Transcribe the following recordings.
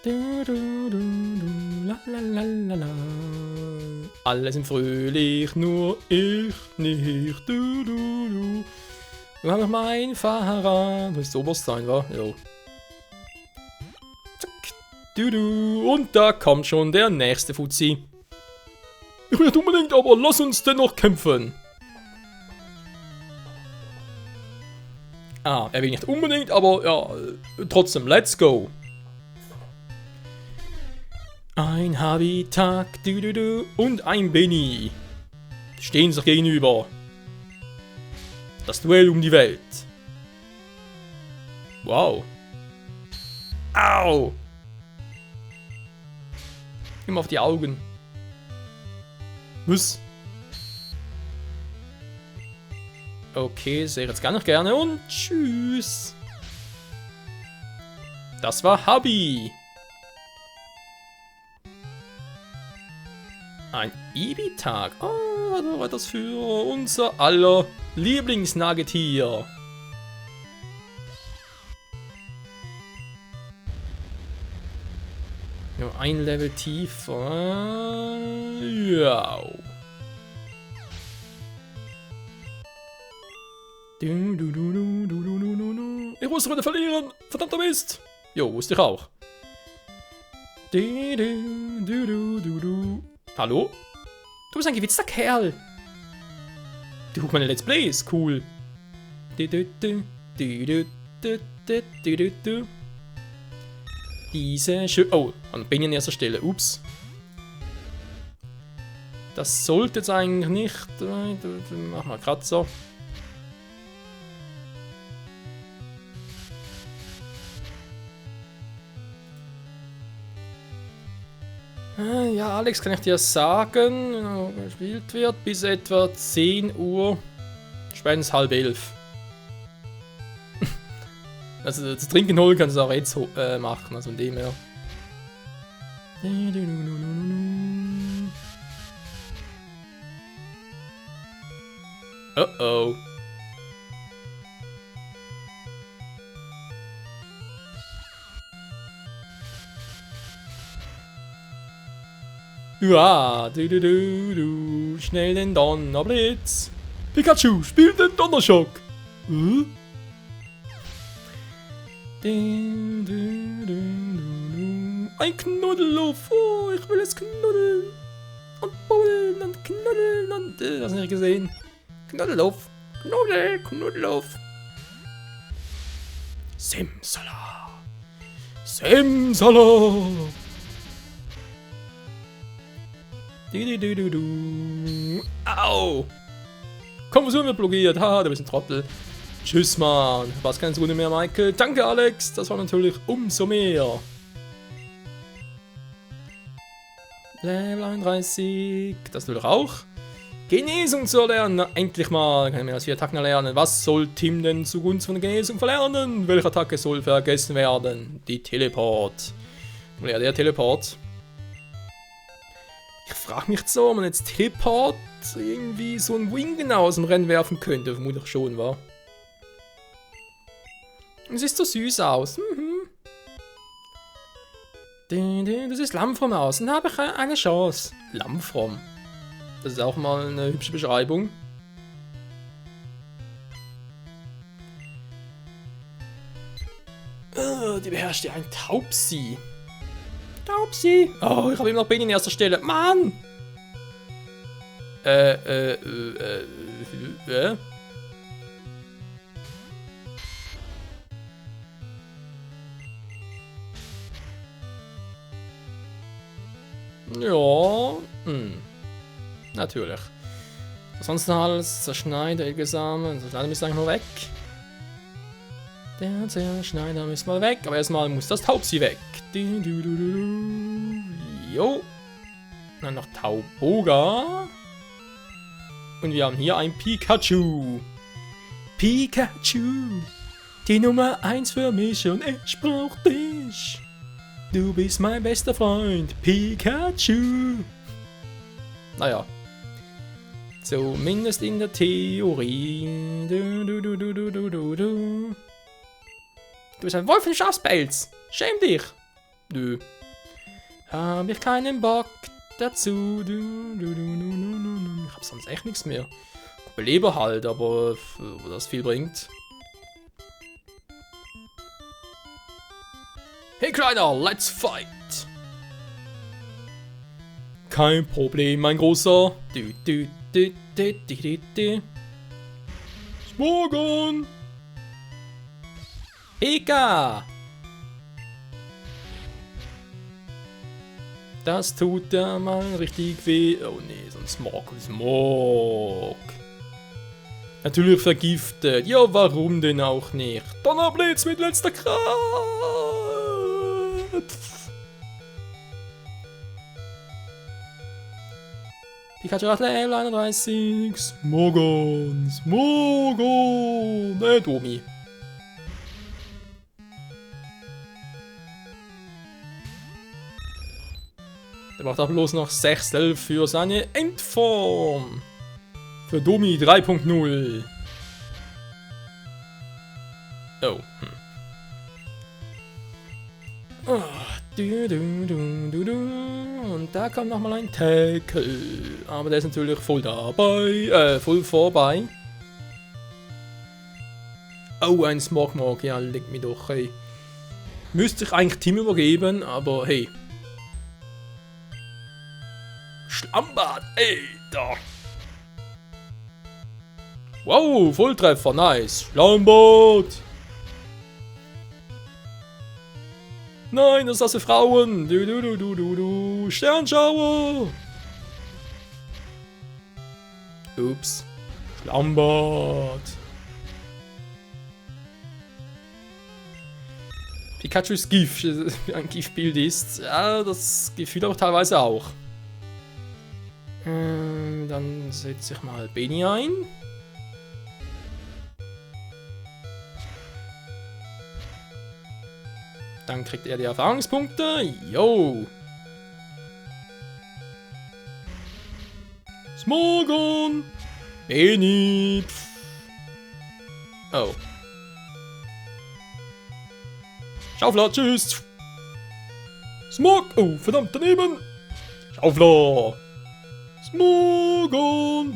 Du, du, du, du, la, la, la, la, la. Alle sind fröhlich, nur ich nicht. Du, du, du. Wir haben noch mein Fahrrad. Das ist oberst sein, wa? Jo. Zack. Du, du. Und da kommt schon der nächste Fuzzi. Ich will nicht unbedingt, aber lass uns dennoch kämpfen. Ah, er will nicht unbedingt, aber ja, trotzdem, let's go. Ein Habitak, du, du, du, und ein Benny stehen sich gegenüber. Das Duell um die Welt. Wow. Au. Immer auf die Augen. Was? Okay, sehe ich jetzt gar nicht gerne und tschüss. Das war Hubby. Ein Ibitag. Oh, was war das für unser aller Lieblingsnagetier? Nur ein Level tiefer. Ja. Ich muss heute verlieren. Verdammter Mist. Jo, wusste ich auch. Hallo? Du bist ein gewitzter Kerl. Du guckst meine Let's Plays. Cool. Diese schön. Oh, an Benny an erster Stelle. Ups. Das sollte jetzt eigentlich nicht. Mach mal gerade so. Ja, Alex, kann ich dir sagen, wenn gespielt wird, bis etwa 10 Uhr, spätestens 10:30. Also das Trinken holen kannst du auch jetzt machen, also von dem her. Oh oh. Ja, du, schnell den Donnerblitz. Pikachu, spiel den Donnerschock. Ein Knuddeluff, oh, ich will es knuddeln. Und buddeln und knuddeln und... hast du nicht gesehen? Knuddeluff, Knuddeluff. Simsala. Simsala. Au! Konversion wird blockiert. Ha, du bist ein Trottel. Tschüss, Mann. War's keine Runde mehr, Michael. Danke, Alex. Das war natürlich umso mehr. Level 31. Das will doch auch. Genesung zu erlernen. Na, endlich mal. Kann ich mehr als 4 Attacken erlernen. Was soll Tim denn zugunsten von der Genesung verlernen? Welche Attacke soll vergessen werden? Die Teleport. Ja, der Teleport. Ich frage mich so, ob man jetzt Teleport irgendwie so ein Wing genau aus dem Rennen werfen könnte. Vermutlich schon, wa? Es sieht so süß aus. Das ist Lammfrom aus. Dann habe ich eine Chance. Lammfrom. Das ist auch mal eine hübsche Beschreibung. Die beherrscht ja ein Taubsi. Taubsi. Oh, ich habe immer noch Benny an erster Stelle. Mann! Ja, natürlich. Ansonsten alles Zerschneider, Egelsamen. Zerschneider müssen eigentlich mal weg. Der Zerschneider müssen mal weg. Aber erstmal muss das Taubsi weg. Jo. Dann noch Tauboga. Und wir haben hier ein Pikachu. Pikachu. Die Nummer 1 für mich und ich brauch dich. Du bist mein bester Freund, Pikachu. Naja. Zumindest in der Theorie. Du bist ein Wolf in Schafspelz. Schäm dich. Nö. Hab ich keinen Bock dazu. Ich hab sonst echt nichts mehr. Beleber halt, aber ob das viel bringt. Hey Kleiner, let's fight! Kein Problem, mein Großer. Smogon! Pika! Das tut ja mal richtig weh. Oh nee, so ein Smog. Natürlich vergiftet. Ja, warum denn auch nicht? Donnerblitz mit letzter Kraft! Pikachu hat Level 31. Smogon! Domi. Der braucht auch bloß noch 6 Level für seine Endform. Für Domi 3.0. Oh. Oh. Und da kommt nochmal ein Tackle. Aber der ist natürlich voll dabei. Voll vorbei. Oh, ein Smogmog. Ja, leg mich doch, hey. Müsste ich eigentlich Team übergeben, aber hey. Schlammbad, Alter. Wow, Volltreffer, nice. Schlammbad. Nein, das sind Frauen. Sternschauer. Ups. Schlammbad. Pikachus Gift, ein Giftbild ist. Ja, das Gefühl aber teilweise auch. Dann setze ich mal Benny ein. Dann kriegt er die Erfahrungspunkte. Yo! Smogon! Benny! Oh. Schaufler, tschüss! Smog! Oh, verdammt, daneben! Schaufler! Smogon!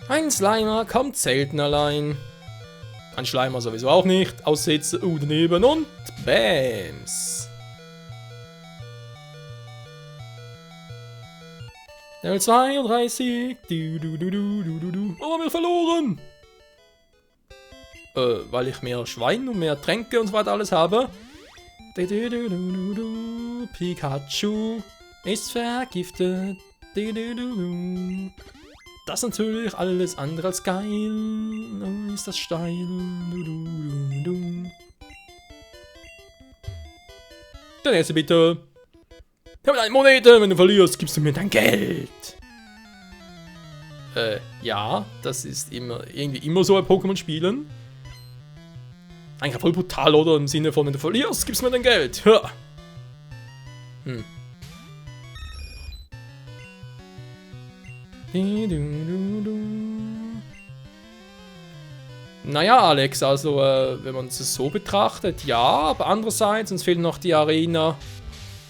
Ein Slimer kommt selten allein. Ein Schleimer sowieso auch nicht. Aussetzen, daneben und Bams. Level 32. Oh, wir verloren. Weil ich mehr Schwein und mehr Tränke und so weiter alles habe. Pikachu ist vergiftet. Das ist natürlich alles andere als geil. Oh, ist das steil. Der nächste bitte. Ich habe eine Monete, wenn du verlierst, gibst du mir dein Geld. Ja, das ist irgendwie immer so bei Pokémon-Spielen. Eigentlich voll brutal, oder? Im Sinne von, wenn du verlierst, gibst du mir dein Geld. Ja. Naja, Alex, also wenn man es so betrachtet, ja, aber andererseits, uns fehlt noch die Arena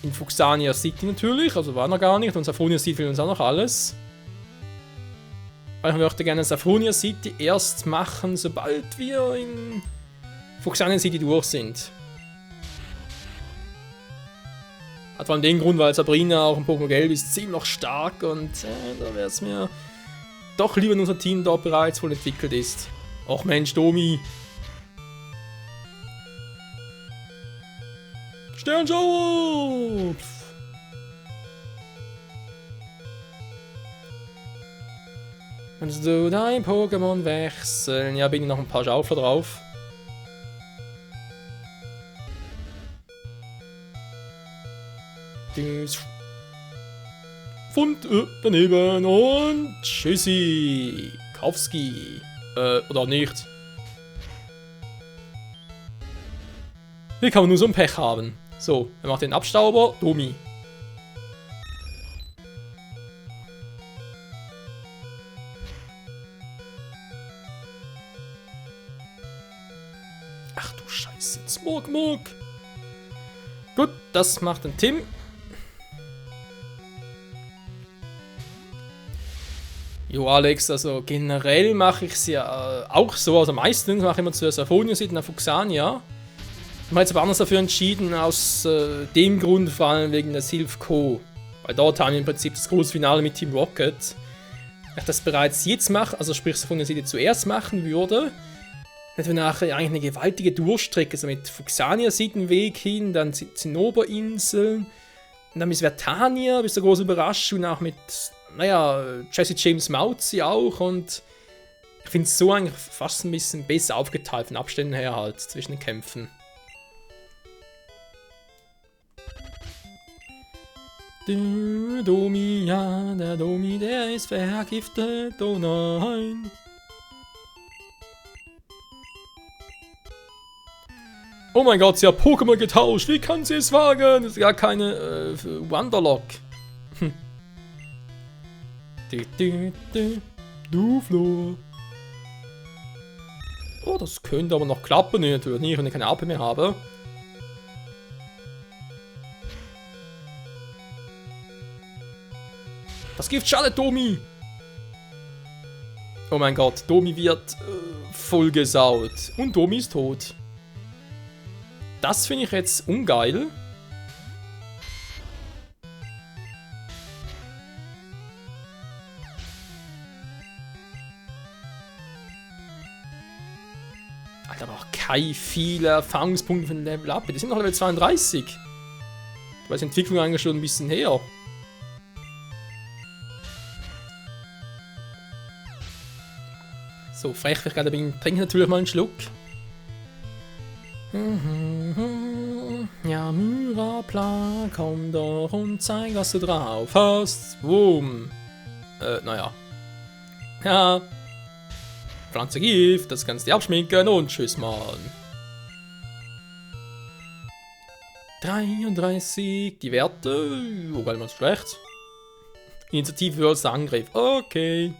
in Fuxania City natürlich, also war noch gar nicht, und Symphonia City fehlt uns auch noch alles. Weil ich möchte gerne Symphonia City erst machen, sobald wir in Fuxania City durch sind. Hat vor allem den Grund, weil Sabrina auch im Pokémon Gelb ist ziemlich stark und da wäre es mir doch lieber, wenn unser Team dort bereits voll entwickelt ist. Och Mensch, Domi. Sternschauer! Kannst du dein Pokémon wechseln? Ja, bin ich noch ein paar Schaufler drauf. Pfund daneben und tschüssi. Kowski. Oder nicht. Wie kann man nur so ein Pech haben? So, er macht den Abstauber. Domi. Ach du Scheiße. Smog. Gut, das macht ein Tim. Jo, Alex, also generell mache ich es ja auch so, also meistens mache ich immer zuerst Aphonia-Seed und Fuxania. Ich habe jetzt aber anders dafür entschieden, aus dem Grund, vor allem wegen der Sylph Co. Weil dort haben wir im Prinzip das große Finale mit Team Rocket. Wenn ich das bereits jetzt mache, also sprich Aphonia-Seed zuerst machen würde, hätten wir nachher eigentlich eine gewaltige Durchstrecke, also mit Fuxania-Seed den Weg hin, dann Zinnoberinseln, und dann bis Vertania, bis zur großen Überraschung, auch mit, naja, Jesse James Mauzi auch, und ich finde es so eigentlich fast ein bisschen besser aufgeteilt von Abständen her halt zwischen den Kämpfen. Der Domi, ja, der Domi, der ist vergiftet, oh nein. Oh mein Gott, sie hat Pokémon getauscht, wie kann sie es wagen? Das ist gar keine Wanderlock. Duflo. Oh, das könnte aber noch klappen, natürlich nicht, wenn ich keine AP mehr habe. Das Gift schadet Domi! Oh mein Gott, Domi wird vollgesaut. Und Domi ist tot. Das finde ich jetzt ungeil. Alter, aber auch keine viele Erfahrungspunkte für den Level Up. Die sind noch Level 32. Weil die Entwicklung eigentlich schon ein bisschen her. So, frech, ich gerade bin, trinke natürlich mal einen Schluck. Ja, Myrapla, komm doch und zeig, was du drauf hast. Boom. Naja. Ja. Pflanze Gift, das kannst du dir abschminken und tschüss, Mann. 33, die Werte, oh, gar nicht mal so schlecht. Initiative für als Angriff, okay.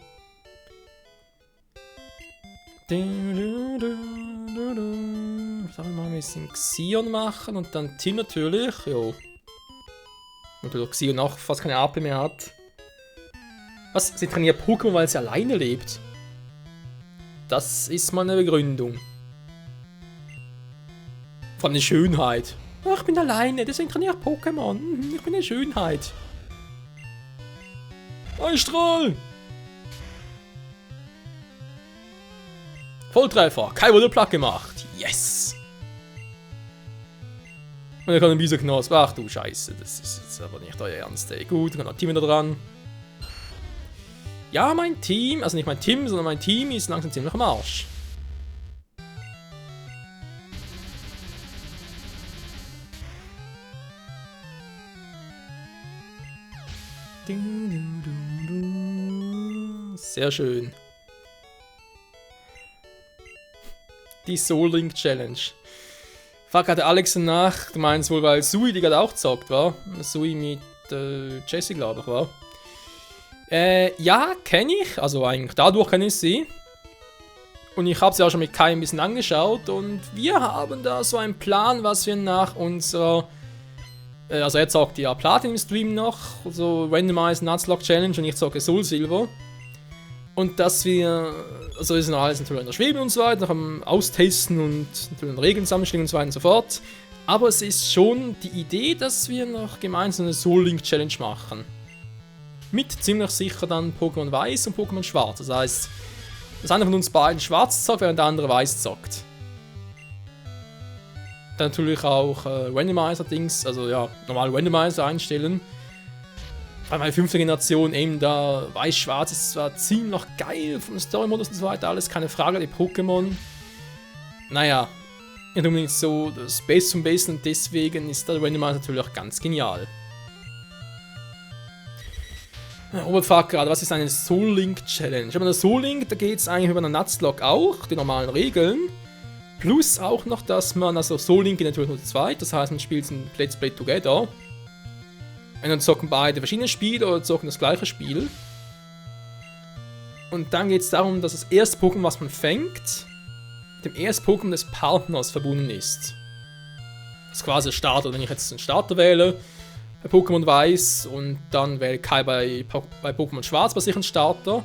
Soll ich mal ein bisschen Xion machen und dann Tim natürlich, jo. Natürlich Xion auch fast keine AP mehr hat. Was? Sie trainiert Pokémon, weil sie alleine lebt? Das ist mal eine Begründung. Von der Schönheit. Oh, ich bin alleine, deswegen trainiere ich Pokémon. Ich bin eine Schönheit. Strahl! Volltreffer. Kai wurde platt gemacht. Yes! Und er kann einen Wiesaknosp. Ach du Scheiße, das ist jetzt aber nicht euer Ernst, ey. Gut, dann kann noch Team wieder dran. Ja, mein Team, also nicht mein Team, sondern mein Team ist langsam ziemlich am Arsch. Sehr schön. Die Soul Link Challenge. Frag gerade Alex nach, du meinst wohl, weil Sui die gerade auch zockt, war? Sui mit Jessie, glaube ich, war. Ja, kenne ich. Also eigentlich dadurch kenne ich sie. Und ich habe sie auch schon mit Kai ein bisschen angeschaut. Und wir haben da so einen Plan, was wir nach unserer... also er zockt ja Platin im Stream noch. So Randomized Nuzlocke Challenge und ich zocke Soul Silver. Und dass wir... Also ist noch alles natürlich in der Schwebe und so weiter. Noch am Austesten und natürlich in Regeln zusammenstellen und so weiter und so fort. Aber es ist schon die Idee, dass wir noch gemeinsam eine Soul Link Challenge machen. Mit ziemlich sicher dann Pokémon Weiß und Pokémon Schwarz. Das heißt, dass einer von uns beiden Schwarz zockt, während der andere Weiß zockt. Dann natürlich auch Randomizer-Dings, also ja, normale Randomizer einstellen. Bei meiner 5. Generation eben da Weiß-Schwarz ist zwar ziemlich geil vom Story-Modus und so weiter, alles keine Frage, die Pokémon. Naja, nicht unbedingt so das Base zum Base und deswegen ist der Randomizer natürlich auch ganz genial. Robert fragt gerade, was ist eine Soul Link Challenge? Aber eine Soul Link, da geht es eigentlich über einen Nuzlocke auch, die normalen Regeln. Plus auch noch, dass man, also Soul Link geht natürlich nur zu zweit, das heißt man spielt ein Let's Play Together. Und dann zocken beide verschiedene Spiele oder zocken das gleiche Spiel. Und dann geht es darum, dass das erste Pokémon, was man fängt, dem ersten Pokémon des Partners verbunden ist. Das ist quasi der Starter. Wenn ich jetzt einen Starter wähle, bei Pokémon Weiß und dann wähle Kai bei Pokémon Schwarz bei sich einen Starter,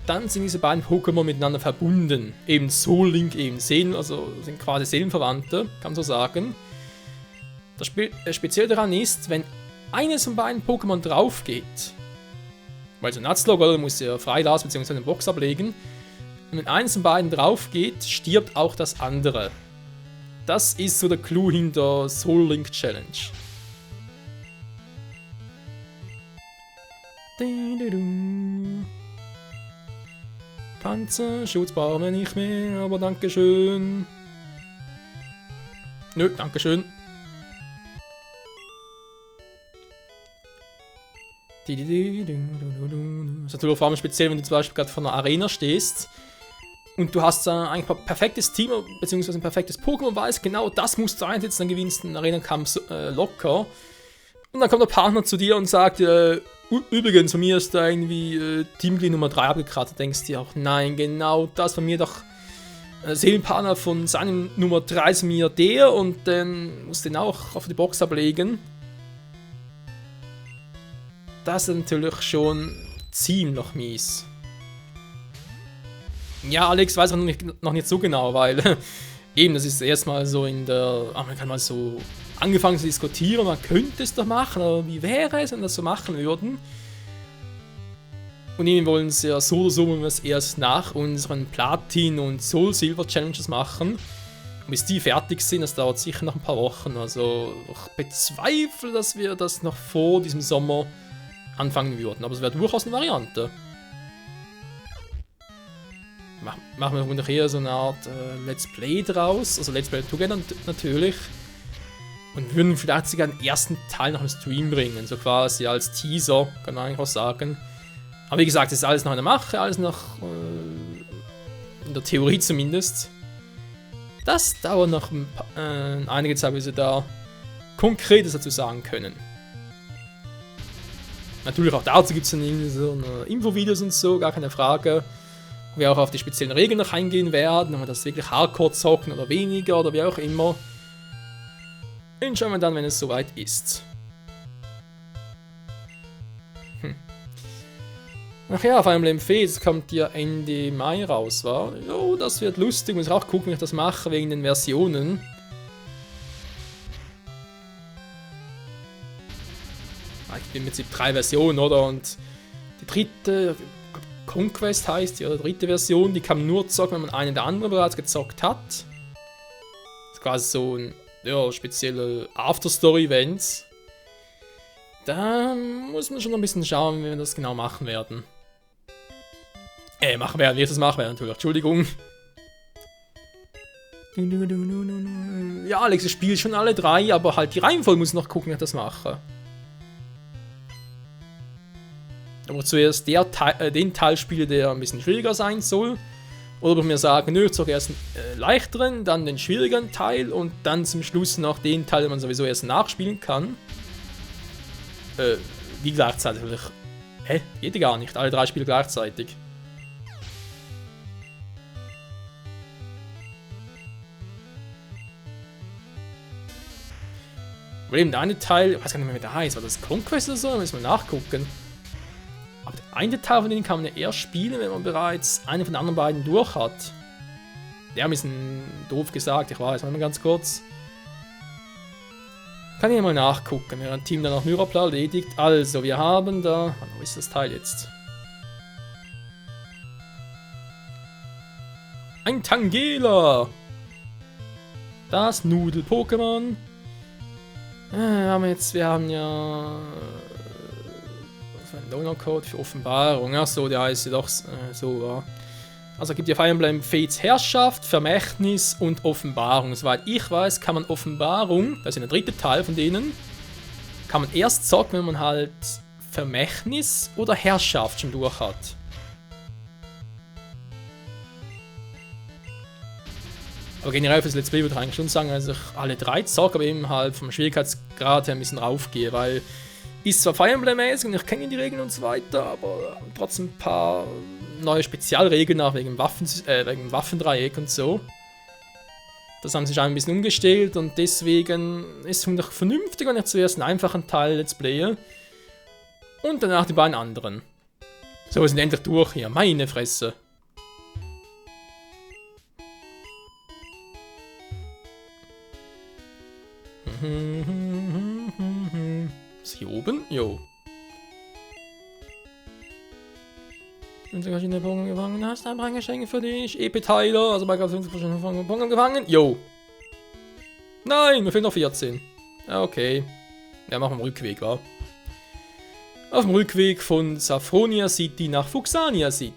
dann sind diese beiden Pokémon miteinander verbunden. Eben Soul Link, eben Seelen, also sind quasi Seelenverwandte, kann man so sagen. Das Spezielle daran ist, wenn eines von beiden Pokémon drauf geht, weil so ein Nuzlocke muss ja freilassen bzw. eine Box ablegen, und wenn eines von beiden drauf geht, stirbt auch das andere. Das ist so der Clou hinter Soul Link Challenge. Panzerschutz brauchen wir nicht mehr, aber dankeschön. Nö, dankeschön. Das ist natürlich vor allem speziell, wenn du zum Beispiel gerade vor einer Arena stehst und du hast eigentlich ein perfektes Team bzw. ein perfektes Pokémon, weißt genau, das musst du einsetzen, dann gewinnst du einen Arena-Kampf locker. Und dann kommt der Partner zu dir und sagt, übrigens, von mir ist da irgendwie Teamglied Nummer 3 abgekratzt. Denkst dir auch, nein, genau das von mir doch Seelenpartner von seinem Nummer 3 ist mir der und dann musst du den auch auf die Box ablegen. Das ist natürlich schon ziemlich mies. Ja, Alex weiß auch noch nicht so genau, weil eben, das ist erstmal so in der, man kann mal so angefangen zu diskutieren, man könnte es doch machen, aber wie wäre es, wenn wir das so machen würden? Und eben wollen sie ja so oder so, wenn wir es erst nach unseren Platin- und Soul-Silver-Challenges machen. Und bis die fertig sind, das dauert sicher noch ein paar Wochen. Also ich bezweifle, dass wir das noch vor diesem Sommer anfangen würden. Aber es wäre durchaus eine Variante. Machen wir eher so eine Art Let's Play draus, also Let's Play Together natürlich. Und würden vielleicht sogar den ersten Teil noch im Stream bringen, so quasi als Teaser, kann man eigentlich auch sagen. Aber wie gesagt, das ist alles noch in der Mache, alles noch in der Theorie zumindest. Das dauert noch einige Zeit, bis wir da Konkretes dazu sagen können. Natürlich auch dazu gibt es dann so Infovideos und so, gar keine Frage. Wo wir auch auf die speziellen Regeln noch eingehen werden, ob wir das wirklich hardcore zocken oder weniger oder wie auch immer. Den schauen wir dann, wenn es soweit ist. Ach ja, Fire Emblem Fates kommt ja Ende Mai raus, war? Jo, das wird lustig, muss ich auch gucken, wie ich das mache, wegen den Versionen. Ich bin im Prinzip 3 Versionen, oder? Und die dritte, Conquest heißt die, oder dritte Version, die kann man nur zocken, wenn man eine der anderen bereits gezockt hat. Das ist quasi so ein, ja, spezielle After-Story-Events. Da muss man schon ein bisschen schauen, wie wir das genau machen werden. Wie ich das machen werde natürlich, Entschuldigung. Ja, Alex, ich spiele schon alle 3, aber halt die Reihenfolge muss ich noch gucken, wie ich das mache. Aber zuerst den Teil spiele, der ein bisschen schwieriger sein soll. Oder ob ich mir sage, nö, ich zocke erst einen leichteren, dann den schwierigeren Teil und dann zum Schluss noch den Teil, den man sowieso erst nachspielen kann. Wie gleichzeitig? Geht ja gar nicht, alle 3 Spiele gleichzeitig. Weil eben der eine Teil, ich weiß gar nicht mehr, wie der heißt, war das Conquest oder so? Da müssen wir nachgucken. Aber der eine Teil von denen kann man ja erst spielen, wenn man bereits einen von den anderen beiden durch hat. Der ist ein bisschen doof gesagt, ich weiß, mal ganz kurz. Kann ich mal nachgucken, während Team dann auch Myrapla erledigt. Also, wir haben da... Wo ist das Teil jetzt? Ein Tangela! Das Nudel-Pokémon. Wir haben ja... ein Donor-Code für Offenbarung. Achso, der heißt ja doch so, ja. Also gibt ja Fire Emblem Fates Herrschaft, Vermächtnis und Offenbarung. Soweit ich weiß, kann man Offenbarung, das ist der dritte Teil von denen, kann man erst zocken, wenn man halt Vermächtnis oder Herrschaft schon durch hat. Aber generell fürs Let's Play würde ich eigentlich schon sagen, dass ich alle 3 zocke, aber eben halt vom Schwierigkeitsgrad her ein bisschen raufgehe, weil ist zwar Fire Emblem-mäßig und ich kenne die Regeln und so weiter, aber trotzdem ein paar neue Spezialregeln nach wegen Waffendreieck und so. Das haben sie schon ein bisschen umgestellt und deswegen ist es doch vernünftig, wenn ich zuerst einen einfachen Teil Let's Playe und danach die beiden anderen. So, wir sind endlich durch hier. Meine Fresse. Ist hier oben? Jo. Wenn du verschiedene Pokémon gefangen hast, ein paar Geschenke für dich. EP-Tyler, also bei 50 verschiedene Pokémon gefangen. Jo. Nein, mir fehlen noch 14. Ja, okay. Ja, machen wir Rückweg, wa? Auf dem Rückweg von Saphronia City nach Fuxania City.